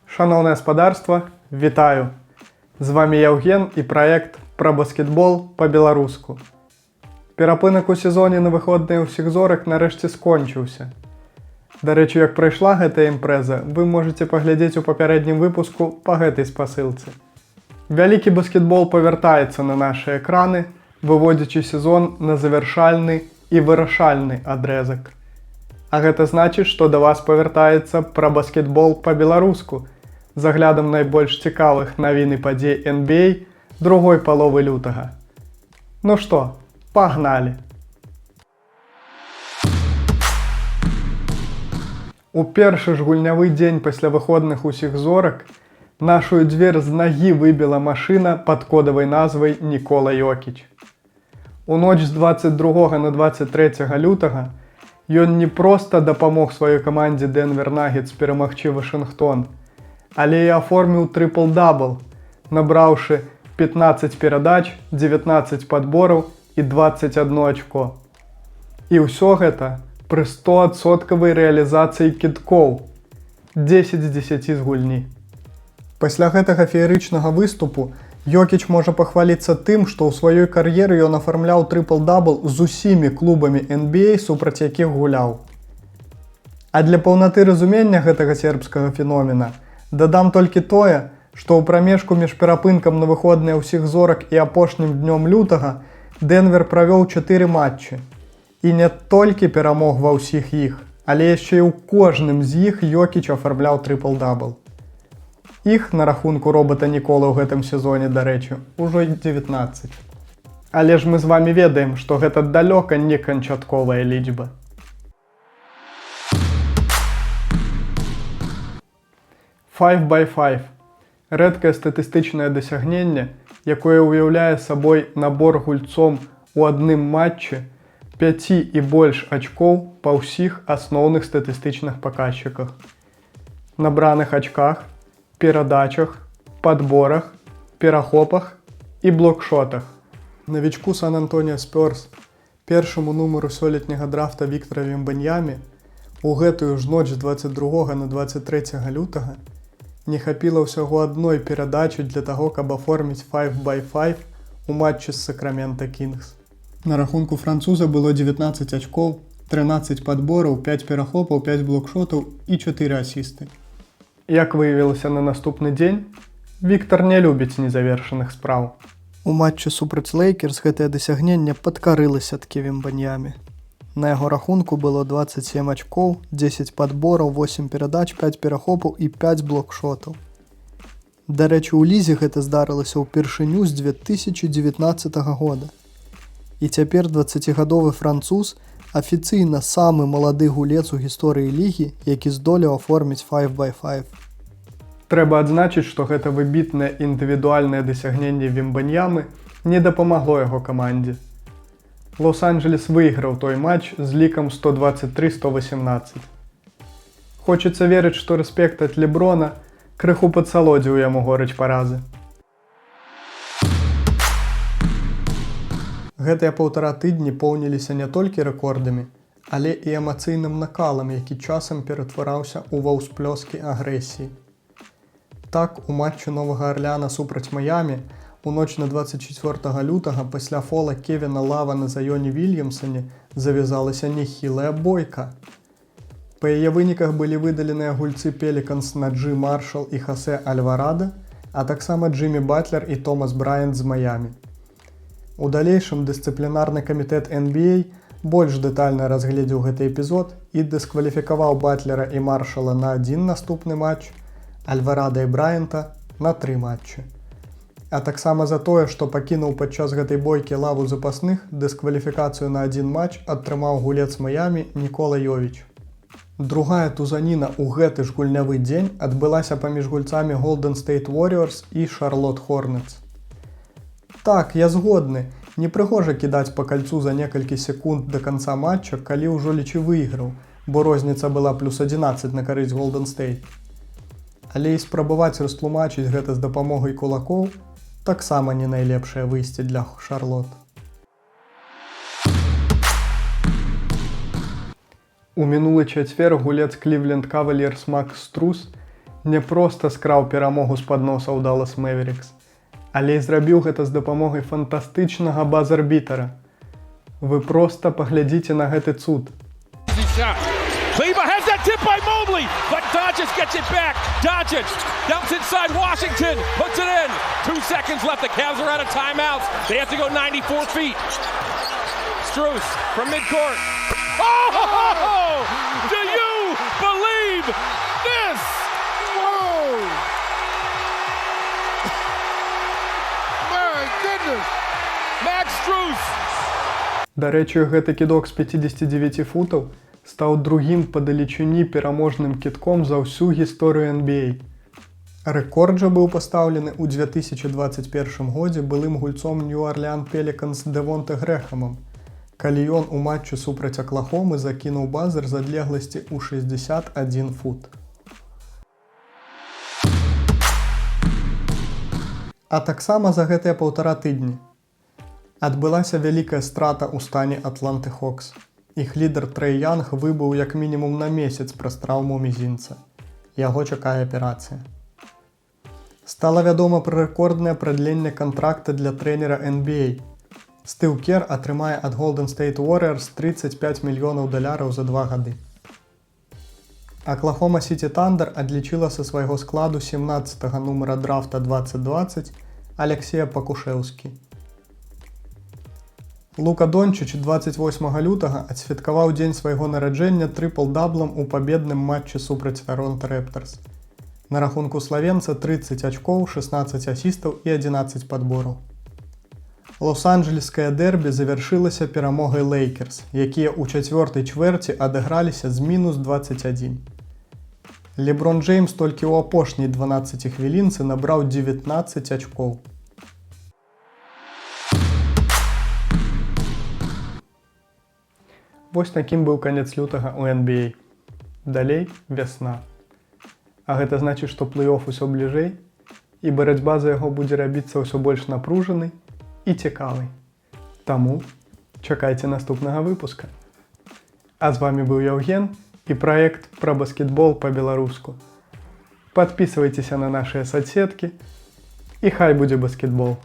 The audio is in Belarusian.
Шановне господарство, вітаю! З вами Євген і проект про баскетбол по-беларуску. Перапынак у сезоне на выходныя ўсіх зорак нарэшце скончыўся. Дарэчы, як прайшла гэтая імпрэза, вы можете паглядзець у папярэднім выпуску па гэтай спасылцы. Вялікі баскетбол павяртаецца на нашы экраны, выводзячы сезон на завяршальны і вырашальны адрэзак. А гэта значыць, што да вас павяртаецца пра баскетбол па-беларуску з аглядам найбольш цікавых навін і падзей NBA другой паловы лютага. Ну што, пагналі! У першы ж гульнявы дзень пасля выходных усіх зорак нашую дзверь з нагі выбіла машына пад кодавай назвай Нікола Йокіч. У ноч з 22 на 23 лютага ён не проста дапамог сваёй камандзе Денвер Нагетс перамагчы Вашынгтон, але і аформіў трыпл-дабл, набраўшы 15 перадач, 19 падбораў і 21 ачко. І ўсё гэта пры 100% рэалізацыі кідкоў, 10 з 10 з гульні. Пасля гэтага феерычнага выступу Йокіч можа пахваліцца тым, што ў сваёй кар'еры ён афармляў трыпл-дабл з усімі клубамі NBA, супраць якіх гуляў. А для паўнаты разумення гэтага сербскага феномена дадам толькі тое, што ў прамежку між перапынкам на выходныя ўсіх зорак і апошнім днём лютага Денвер правёў 4 матчы. І не толькі перамог ва ўсіх іх, але яшчэ і ў кожным з іх Йокіч афармляў трыпл-дабл. Іх на рахунку робата Ніколы ў гэтым сезоне, дарэчы, ужо 19. Але ж мы з вамі ведаем, што гэта далёка не канчатковая лічба. Five by Five – рэдкае статыстычнае дасягненне, якое ўяўляе сабой набор гульцом у адным матчы 5 і больш ачкоў па ўсіх асноўных статыстычных паказчыках. Набраных ачках, перадачах, падборах, перахопах і блокшотах. Навічку Сан-Антоніа Спёрс, першаму нумару сёлетняга драфта Віктара Вембаньямі, у гэтую ж ноч з 22 на 23 лютага не хапіла ўсяго адной перадачы для таго, каб аформіць 5 by 5 у матчы з Сакрамента Кінгс. На рахунку француза было 19 ачкоў, 13 падбораў, 5 перахопаў, 5 блокшотаў і 4 асісты. Як выявілася на наступны дзень, Віктар не любіць незавершаных спраў. У матчы супраць Лейкерс гэтае дасягненне падкарыла сяткі Вембаньямі. На яго рахунку было 27 ачкоў, 10 падбораў, 8 перадач, 5 перахопаў і 5 блокшотаў. Дарэчы, у лізе гэта здарылася ўпершыню з 2019 года. І цяпер 20гадовы француз афіцыйна самы малады гулец у гісторыі лігі, які здолеў аформіць 5 by 5. Трэба адзначыць, што гэта выбітнае індывідуальнае дасягненне Вембаньямы не дапамагло яго камандзе. Лос-Анджелес выйграў той матч з лікам 123-118. Хочацца верыць, што рэспект ад Леброна крыху падсалодзіў яму горыч паразы. Гэтыя паўтара тыдні поўніліся не толькі рэкордамі, але і эмацыйным накалам, які часам ператвараўся ў ваўсплёскі агрэсіі. Так, у матчы Новага Арлеана супраць Маямі у ноч на 24 лютага пасля фола Кевіна Лава на Зайоне Вільямсоне завязалася нехілая бойка. Па яе выніках былі выдаленыя гульцы Пеліканс Наджи Маршал і Хосе Альварадо, а таксама Джиммі Батлер і Томас Брайант з Маямі. У далейшым дысцыплінарны камітэт NBA больш дэтальна разгледзеў гэты эпізод і дыскваліфікаваў Батлера і Маршала на 1 наступны матч, Альварадо і Брайанта на 3 матчы. А таксама за тое, што пакінуў падчас гэтай бойкі лаву запасных, дыскваліфікацыю на 1 матч атрымаў гулец Маямі Нікола Йовіч. Другая тузаніна ў гэты ж гульнявы дзень адбылася паміж гульцамі Golden State Warriors і Charlotte Hornets. Так, я згодны, непрыгожа кідаць па кальцу за некалькі секунд да канца матча, калі ўжо лічы выйграў, бо розніца была +11 на карысць Golden State. Але і спрабаваць растлумачыць гэта з дапамогай кулакоў таксама не найлепшае выйсце для Шарлот. У мінулы чацвер гулец Cleveland Cavaliers Макс Струс не проста скраў перамогу з-пад носаў Dallas Mavericks, але і зрабіў гэта з дапамогай фантастычнага базар-бітара. Вы проста паглядзіце на гэты цуд. Kleber has that tip by Mobley, but Doncic gets it back. Doncic dumps inside Washington, puts it in. 2 seconds left. The Cavs are out of timeouts. They have to go 94 feet. Strus from midcourt. Oh! Do you believe this? Whoa! My goodness! Max Strus. Дарэчы, гэты кідок з 59 футаў стаў другім па далечыні пераможным кідком за ўсю гісторыю NBA. Рэкорд жа быў пастаўлены ў 2021 годзе былым гульцом New Orleans Pelicans Девонте Грэхамам, калі ён у матчы супраць Аклахомы закінуў базар з адлегласці ў 61 фут. А таксама за гэтыя 1,5 тыдні адбылася вялікая страта ў стане Атланты Хокс. Іх лідар Трэй Янг выбыў як мінімум на месяц праз траўму мізінца. Яго чакае аперацыя. Стала вядома пра рэкорднае прадленне кантракта для трэнера NBA. Стыў Кер атрымае ад Golden State Warriors $35 мільёнаў за 2 гады. Аклахома Сіті Тандер адлічыла са свайго складу 17-га нумара драфта 2020 Алексея Пакушэўскі. Лука Дончыч 28 лютага адсвяткаваў дзень свайго нараджэння трыпл-даблам у пабедным матчы супраць Торонто Рэптарс. На рахунку славенца 30 ачкоў, 16 асістаў і 11 падбораў. Лос-Анджелескае дэрбі завяршылася перамогай Лейкерс, якія ў чацвёртай чвэрці адыграліся з мінус 21. Леброн Джеймс толькі ў апошняй 12 хвілінцы набраў 19 ачкоў. Вось такім быў канец лютага ў NBA. Далей вясна. А гэта значыць, што плэй-оф усё бліжэй, і барацьба за яго будзе рабіцца ўсё больш напружанай і цікавай. Таму чакайце наступнага выпуска. А з вами быў Яўген і праект пра баскетбол па-беларуску. Падпісвайцеся на нашыя соцсеткі і хай будзе баскетбол!